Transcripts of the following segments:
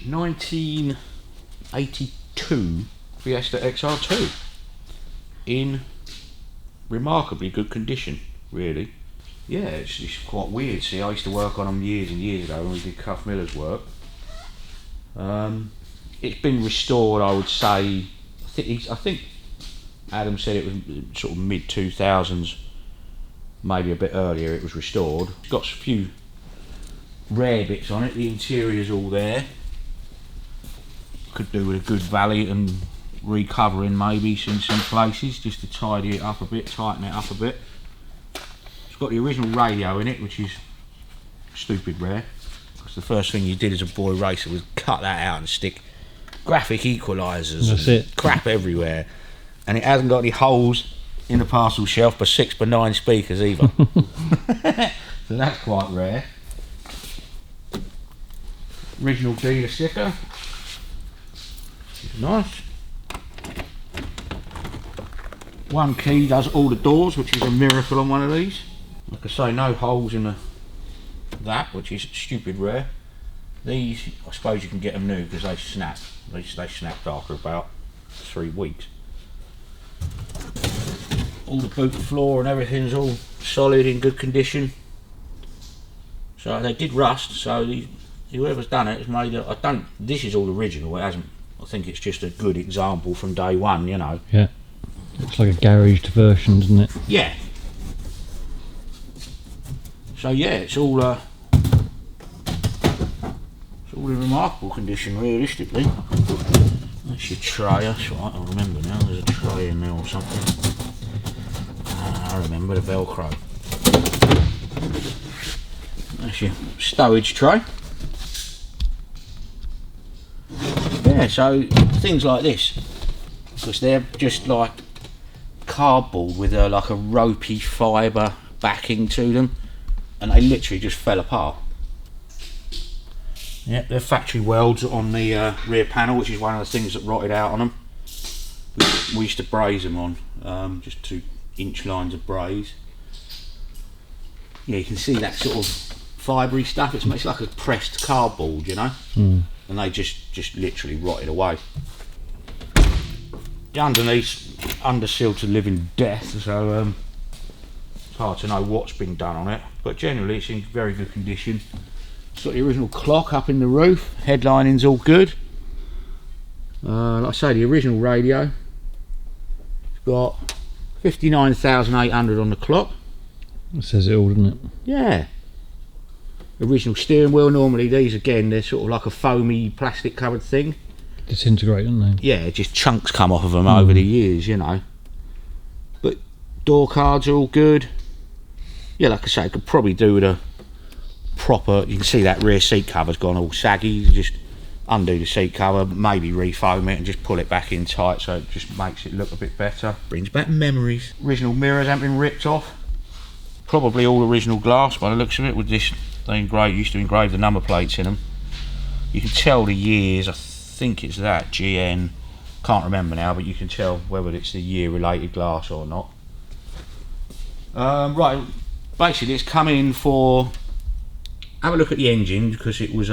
1982 Fiesta XR2 in remarkably good condition, really. Yeah, it's quite weird. See, I used to work on them years and years ago when we did Cuff Miller's work. It's been restored, I would say. I think Adam said it was sort of mid 2000s, maybe a bit earlier. It was restored. It's got a few rare bits on it. The interior's all there. Could do with a good valet and recovering maybe in some places, just to tidy it up a bit, tighten it up a bit. It's got the original radio in it, which is stupid rare, because the first thing you did as a boy racer was cut that out and stick graphic equalisers and crap everywhere, and it hasn't got any holes in the parcel shelf for 6x9 speakers either. So that's quite rare. Original dealer sticker, nice. One key does all the doors, which is a miracle on one of these. Like I say, no holes in that, which is stupid rare. These, I suppose you can get them new because they snap. They snapped after about 3 weeks. All the boot floor and everything's all solid, in good condition. So they did rust, so whoever's done it has made it. This is all original, it hasn't. I think it's just a good example from day one, you know. Yeah. Looks like a garaged version, doesn't it? Yeah. So yeah, it's all in remarkable condition, realistically. That's your tray. That's right, I remember now. There's a tray in there or something. I remember the Velcro. That's your stowage tray. Yeah, so things like this, because they're just like cardboard with like a ropey fibre backing to them, and they literally just fell apart. Yeah, they're factory welds on the rear panel, which is one of the things that rotted out on them. We used to braze them on, just 2-inch lines of braze. Yeah, you can see that sort of fibrey stuff. It's like a pressed cardboard, you know. And they just literally rotted away. The underneath's under seal to living death, so it's hard to know what's been done on it, but generally it's in very good condition. It's got the original clock up in the roof, headlining's all good. Like I say, the original radio, it's got 59,800 on the clock. It says it all, doesn't it? Yeah. Original steering wheel. Normally these, again, they're sort of like a foamy plastic covered thing. Disintegrate, don't they? Yeah, just chunks come off of them over the years, you know. But door cards are all good. Yeah, like I say, I could probably do with a proper, you can see that rear seat cover's gone all saggy. You just undo the seat cover, maybe refoam it and just pull it back in tight, so it just makes it look a bit better. Brings back memories. Original mirrors haven't been ripped off. Probably all original glass by the looks of it. With this, they used to engrave the number plates in them. You can tell the years. I think it's that GN, can't remember now, but you can tell whether it's the year related glass or not. Right, basically it's come in for, have a look at the engine, because it was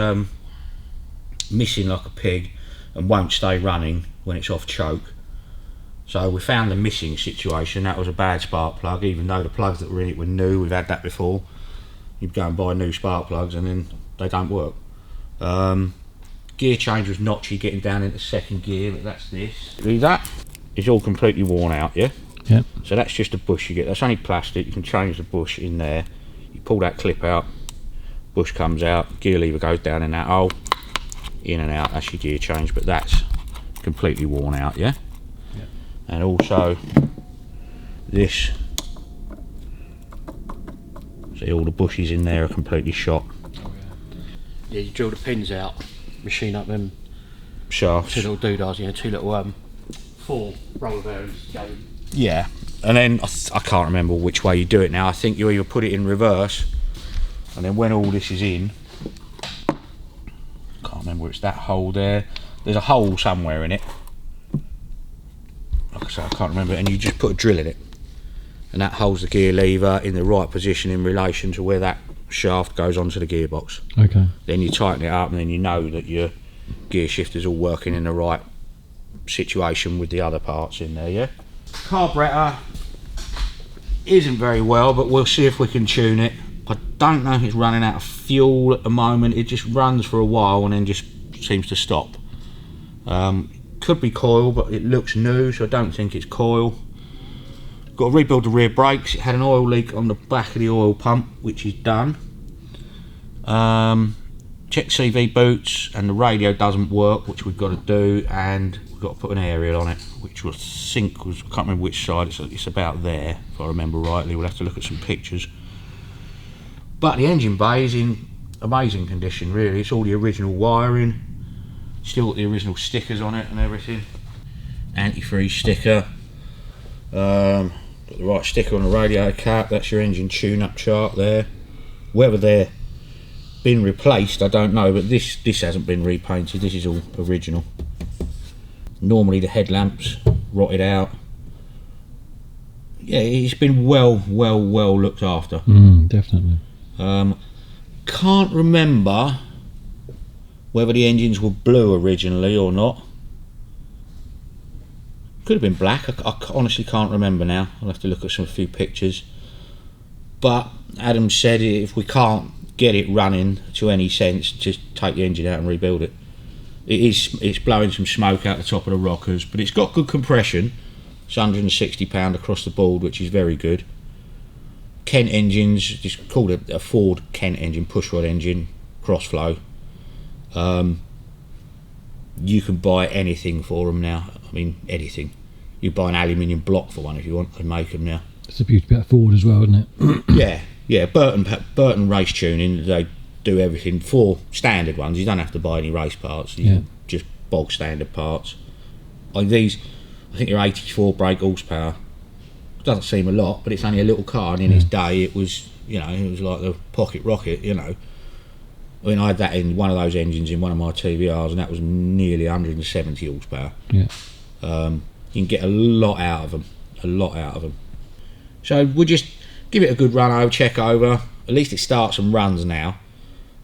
missing like a pig and won't stay running when it's off choke. So we found the missing situation. That was a bad spark plug, even though the plugs that were in it were new. We've had that before. You go and buy new spark plugs and then they don't work. Gear change was notchy getting down into second gear, but that's this. That is all completely worn out, yeah? Yeah. So that's just a bush you get. That's only plastic. You can change the bush in there. You pull that clip out, bush comes out, gear lever goes down in that hole, in and out. That's your gear change, but that's completely worn out, yeah? Yeah. And also this. See, all the bushes in there are completely shot. Yeah, you drill the pins out, machine up them shafts. 2 little doodads, you know, 2 little 4 roller bearings going. Yeah, and then I can't remember which way you do it now. I think you either put it in reverse, and then when all this is in, I can't remember, it's that hole there. There's a hole somewhere in it. Like I say, I can't remember, and you just put a drill in it. And that holds the gear lever in the right position in relation to where that shaft goes onto the gearbox. Okay. Then you tighten it up, and then you know that your gear shifters all working in the right situation with the other parts in there, yeah? Carburettor isn't very well, but we'll see if we can tune it. I don't know if it's running out of fuel at the moment. It just runs for a while and then just seems to stop. Could be coil, but it looks new, so I don't think it's coil. Got to rebuild the rear brakes. It had an oil leak on the back of the oil pump, which is done. Check CV boots, and the radio doesn't work, which we've got to do, and we've got to put an aerial on it, which I think was, I can't remember which side, it's about there, if I remember rightly. We'll have to look at some pictures. But the engine bay is in amazing condition, really. It's all the original wiring, still got the original stickers on it and everything. Antifreeze sticker, got the right sticker on the radiator cap. That's your engine tune-up chart there. Whether they're been replaced, I don't know, but this hasn't been repainted. This is all original. Normally the headlamps rotted out. Yeah, it's been well looked after. Definitely. Can't remember whether the engines were blue originally or not. Could have been black. I honestly can't remember now. I'll have to look at a few pictures. But Adam said if we can't get it running to any sense, just take the engine out and rebuild it. It's blowing some smoke out the top of the rockers, but it's got good compression. It's £160 across the board, which is very good. Kent engines, just called a Ford Kent engine, pushrod engine, crossflow. You can buy anything for them now. I mean, anything. You buy an aluminium block for one if you want. They make them now. It's the beauty about Ford as well, isn't it? Yeah. Burton race tuning. They do everything for standard ones. You don't have to buy any race parts. Just bog standard parts. Like these, I think they're 84 brake horsepower. Doesn't seem a lot, but it's only a little car, and in its day it was, it was like the pocket rocket, I mean, I had that in one of those engines in one of my TVRs, and that was nearly 170 horsepower. Yeah. You can get a lot out of them. So we'll just give it a good run over, check over. At least it starts and runs now.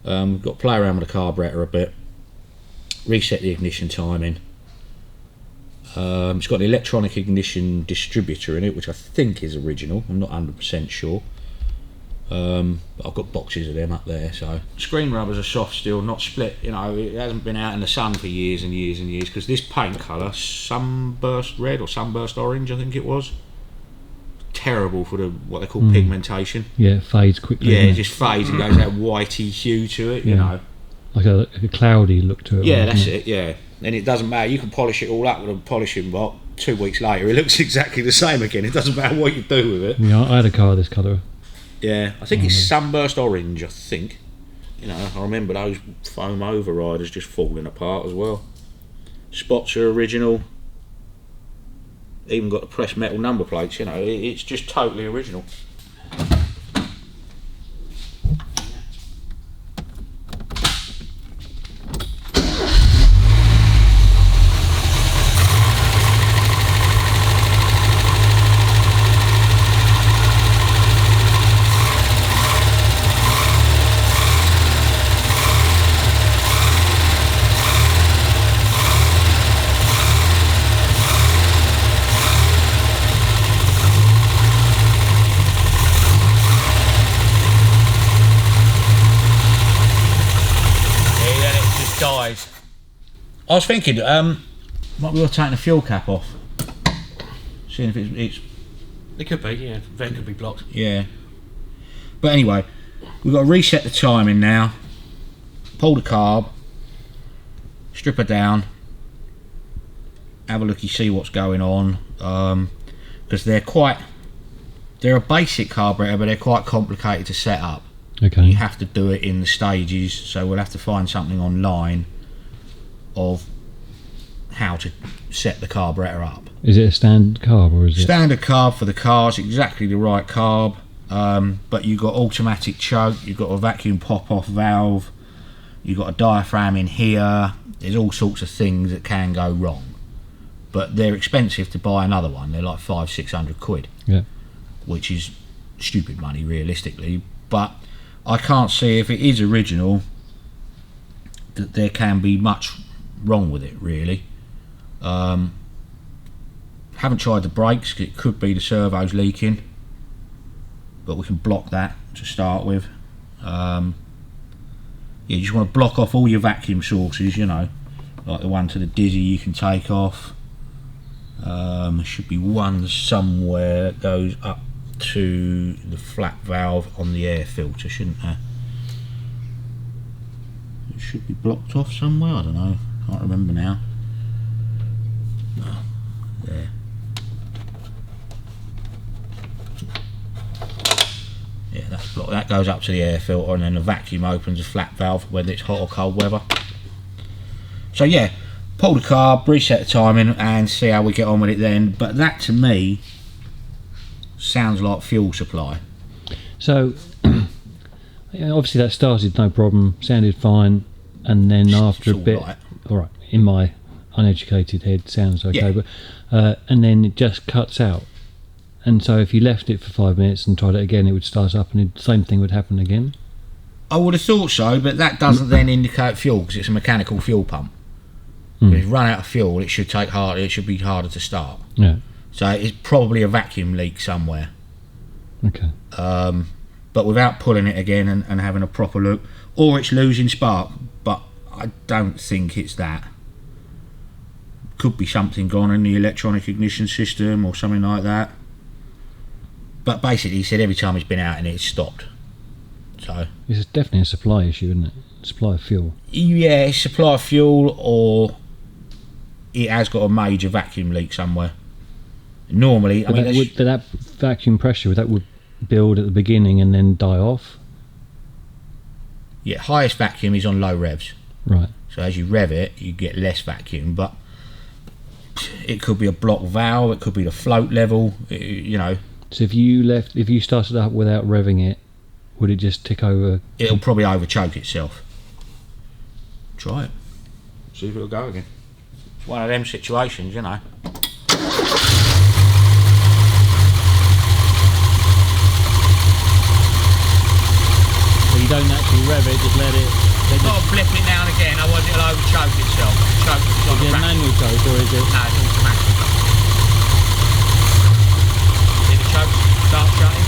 Got to play around with the carburettor a bit, reset the ignition timing. It's got an electronic ignition distributor in it, which I think is original. I'm not 100% sure. But I've got boxes of them up there. So screen rubbers are soft still, not split. It hasn't been out in the sun for years and years and years, because this paint colour, sunburst red or sunburst orange, I think it was, terrible for the what they call pigmentation. Yeah, it fades quickly. Yeah, it just fades and goes that whitey hue to it. Like a cloudy look to it. Yeah, that's it. Yeah. And it doesn't matter, you can polish it all up with a polishing block. 2 weeks later it looks exactly the same again. It doesn't matter what you do with it. Yeah, I had a car this colour. Yeah, I think it's sunburst orange, I think. I remember those foam overriders just falling apart as well. Spots are original. Even got the pressed metal number plates, it's just totally original. I was thinking, might be worth taking the fuel cap off, seeing if it's. It could be, yeah. Vent could be blocked. Yeah. But anyway, we've got to reset the timing now. Pull the carb, strip her down, have a looky, see what's going on, because they're a basic carburetor, but they're quite complicated to set up. Okay. You have to do it in the stages, so we'll have to find something online of how to set the carburettor up. Is it a standard carb or is it? Standard carb for the cars, exactly the right carb, but you've got automatic choke, you've got a vacuum pop-off valve, you've got a diaphragm in here. There's all sorts of things that can go wrong, but they're expensive to buy another one. They're like 500-600 quid, yeah, which is stupid money realistically, but I can't see, if it is original, that there can be much wrong with it really. Haven't tried the brakes, 'cause it could be the servo's leaking, but we can block that to start with. Yeah, you just want to block off all your vacuum sources, you know, like the one to the dizzy you can take off. There should be one somewhere that goes up to the flat valve on the air filter, shouldn't there? It should be blocked off somewhere, I don't know, can't remember now. Oh, there. Yeah, that's blocked. That goes up to the air filter, and then the vacuum opens the flat valve whether it's hot or cold weather. So yeah, pull the carb, reset the timing and see how we get on with it then. But that to me sounds like fuel supply. So yeah, obviously that started no problem, sounded fine, and then after a bit, all right, in my uneducated head sounds okay, yeah. But and then it just cuts out. And so if you left it for 5 minutes and tried it again, it would start up and the same thing would happen again? I would have thought so, but that doesn't then indicate fuel, because it's a mechanical fuel pump. If you run out of fuel, it should be harder to start. Yeah. So it's probably a vacuum leak somewhere. Okay. But without pulling it again and having a proper look, or it's losing spark, but I don't think it's that. Could be something gone in the electronic ignition system or something like that. But basically, he said every time he's been out in it, it's stopped. So it's definitely a supply issue, isn't it? Supply of fuel. Yeah, supply of fuel, or it has got a major vacuum leak somewhere. Normally, but that vacuum pressure would build at the beginning and then die off. Yeah, highest vacuum is on low revs. Right. So as you rev it, you get less vacuum, but it could be a block valve, it could be the float level, you know. So if you started up without revving it, would it just tick over? It'll probably overchoke itself. Try it. See if it'll go again. It's one of them situations, you know. So you don't actually rev it, just let it. Got to flip it now and again, otherwise it'll overchoke itself. Is it a manual choke or is it? No, it's automatic. See the choke start shutting?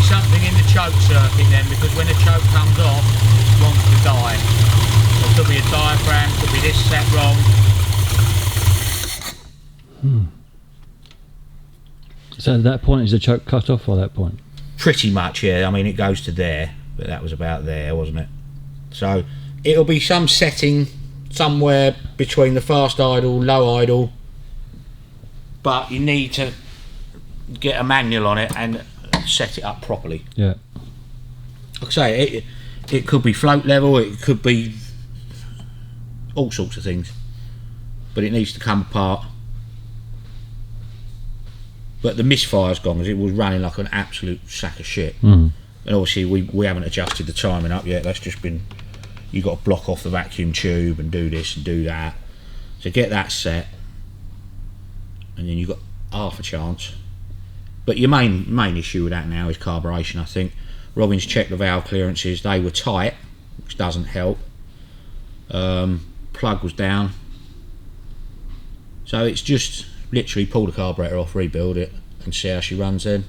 Something in the choke circuit then, because when the choke comes off it wants to die. So it could be a diaphragm, could be this set wrong. So at that point is the choke cut off at that point? Pretty much, yeah. I mean it goes to there, but that was about there, wasn't it? So it'll be some setting somewhere between the fast idle, low idle, but you need to get a manual on it and set it up properly. Yeah. Like I say, it could be float level, it could be all sorts of things, but it needs to come apart. But the misfire's gone, because it was running like an absolute sack of shit. And obviously we haven't adjusted the timing up yet. That's just been, you've got to block off the vacuum tube and do this and do that. So get that set, and then you've got half a chance. But your main issue with that now is carburation, I think. Robin's checked the valve clearances, they were tight, which doesn't help. Plug was down. So it's just literally pull the carburetor off, rebuild it, and see how she runs then.